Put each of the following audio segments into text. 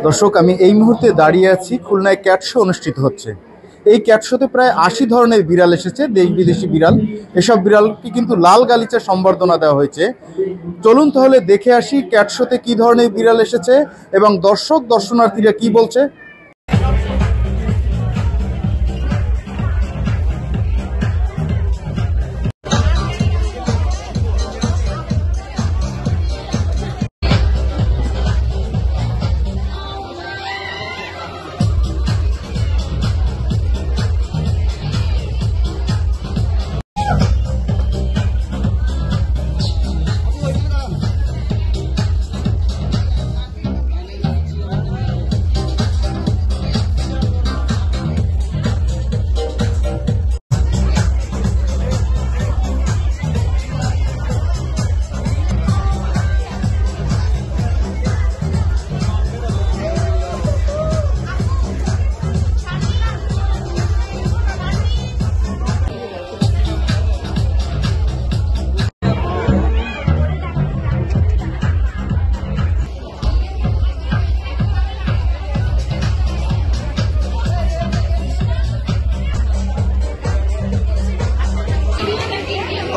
দর্শক, আমি এই মুহূর্তে দাঁড়িয়ে আছি খুলনায় ক্যাট শো অনুষ্ঠিত হচ্ছে। এই ক্যাট শোতে প্রায় ৮০ ধরনের বিড়াল এসেছে, দেশ বিদেশি বিড়াল। এসব বিড়ালকে কিন্তু লাল গালিচা সম্বর্ধনা দেওয়া হয়েছে। চলুন তাহলে দেখে আসি ক্যাট শোতে কি ধরনের বিড়াল এসেছে এবং দর্শনার্থীরা কি বলছে।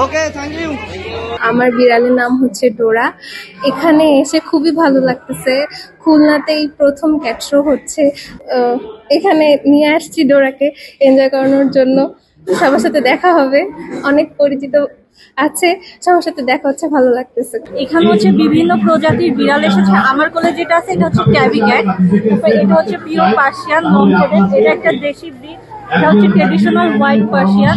ওকে, থ্যাংক ইউ। আমার বিড়ালের নাম হচ্ছে ডোরা। এখানে এসে খুবই ভালো লাগতেছে। খুলনাতে এই প্রথম ক্যাট শো হচ্ছে, এখানে নিয়ে আসছি ডোরাকে এনজয় করানোর জন্য। সবার সাথে দেখা হবে, অনেক পরিচিত আছে, সবার সাথে দেখা হচ্ছে, ভালো লাগতেছে। এখানে হচ্ছে বিভিন্ন প্রজাতির বিড়াল এসেছে। আমার কোলে যেটা আছে এটা হচ্ছে ট্যাবি ক্যাট, এটা হচ্ছে পিওর পার্সিয়ান নন কোডেড, এটা একটা দেশি ব্রিড, এটা হচ্ছে ট্রেডিশনাল হোয়াইট পার্সিয়ান।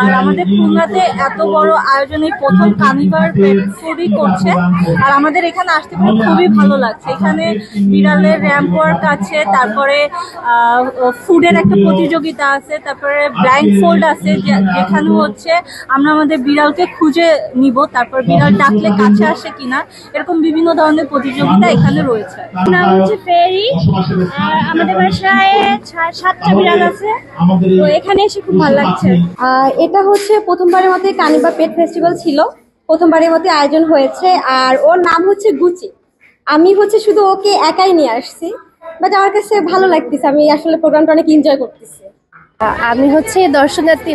আর আমাদের খুলনাতে এত বড় আয়োজনে প্রথম কার্নিভার পেট ফুডই করছে, আর আমাদের এখানে আসতে পেরে খুবই ভালো লাগছে। এখানে বিড়ালের র্যাম্প ওয়ার্ক আছে, তারপরে ফুডের একটা প্রতিযোগিতা আছে, তারপরে ব্লাইন্ড ফোল্ড আছে যেখানে হচ্ছে আমরা আমাদের বিড়ালকে খুঁজে নিব, তারপর বিড়াল ডাকলে কাছে আসে কিনা, এরকম বিভিন্ন ধরনের প্রতিযোগিতা এখানে রয়েছে। নাম হচ্ছে ফেরি, আর আমাদের বাসায় 7টা বিড়াল আছে, তো এখানে এসে খুব ভালো লাগছে। এটা হচ্ছে প্রথমবারের মতো কার্নিভার পেট ফেস্টিভ্যাল ছিল, প্রথমবারের মতো আয়োজন হয়েছে, আর ওর নাম হচ্ছে গুচি। আমি হচ্ছে শুধু ওকে একাই নিয়ে আসছি, বাট আমার কাছে ভালো লাগতেছে, আমি আসলে প্রোগ্রামটা অনেক এনজয় করতেছি। আমি হচ্ছে দর্শনার্থী,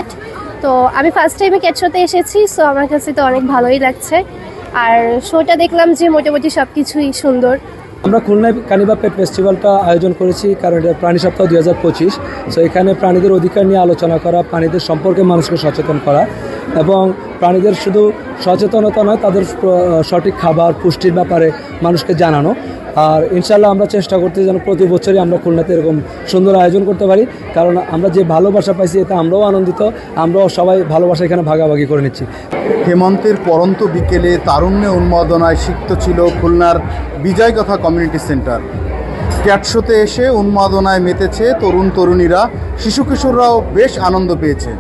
তো আমি ফার্স্ট টাইমে ক্যাট শোতে এসেছি, সো আমার কাছে তো অনেক ভালোই লাগছে। আর শোটা দেখলাম যে মোটামুটি সব কিছুই সুন্দর। আমরা খুলনায় কার্নিভার পেট ফেস্টিভ্যালটা আয়োজন করেছি কারণ এটা প্রাণী সপ্তাহ 2025। সো এখানে প্রাণীদের অধিকার নিয়ে আলোচনা করা, প্রাণীদের সম্পর্কে মানুষকে সচেতন করা, এবং প্রাণীদের শুধু সচেতনতা নয়, তাদের সঠিক খাবার পুষ্টির ব্যাপারে মানুষকে জানানো। আর ইনশাল্লাহ আমরা চেষ্টা করতে যেন প্রতি বছরই আমরা খুলনাতে এরকম সুন্দর আয়োজন করতে পারি, কারণ আমরা যে ভালোবাসা পাইছি এতে আমরাও আনন্দিত, আমরাও সবাই ভালোবাসা এখানে ভাগাভাগি করে নিচ্ছি। হেমন্তের পরন্ত বিকেলে তারুণ্যে উন্মাদনায় সিক্ত ছিল খুলনার বিজয়গাথা কমিউনিটি সেন্টার। ক্যাট শোতে এসে উন্মাদনায় মেতেছে তরুণ তরুণীরা, শিশু কিশোররাও বেশ আনন্দ পেয়েছে।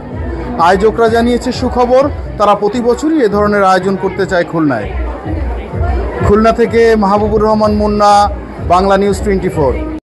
আয়োজকরা জানিয়েছে সুখবর, তারা প্রতি বছরই এ ধরনের আয়োজন করতে চায় খুলনায়। খুলনা থেকে মাহবুবুর রহমান মুন্না, বাংলা নিউজ 24।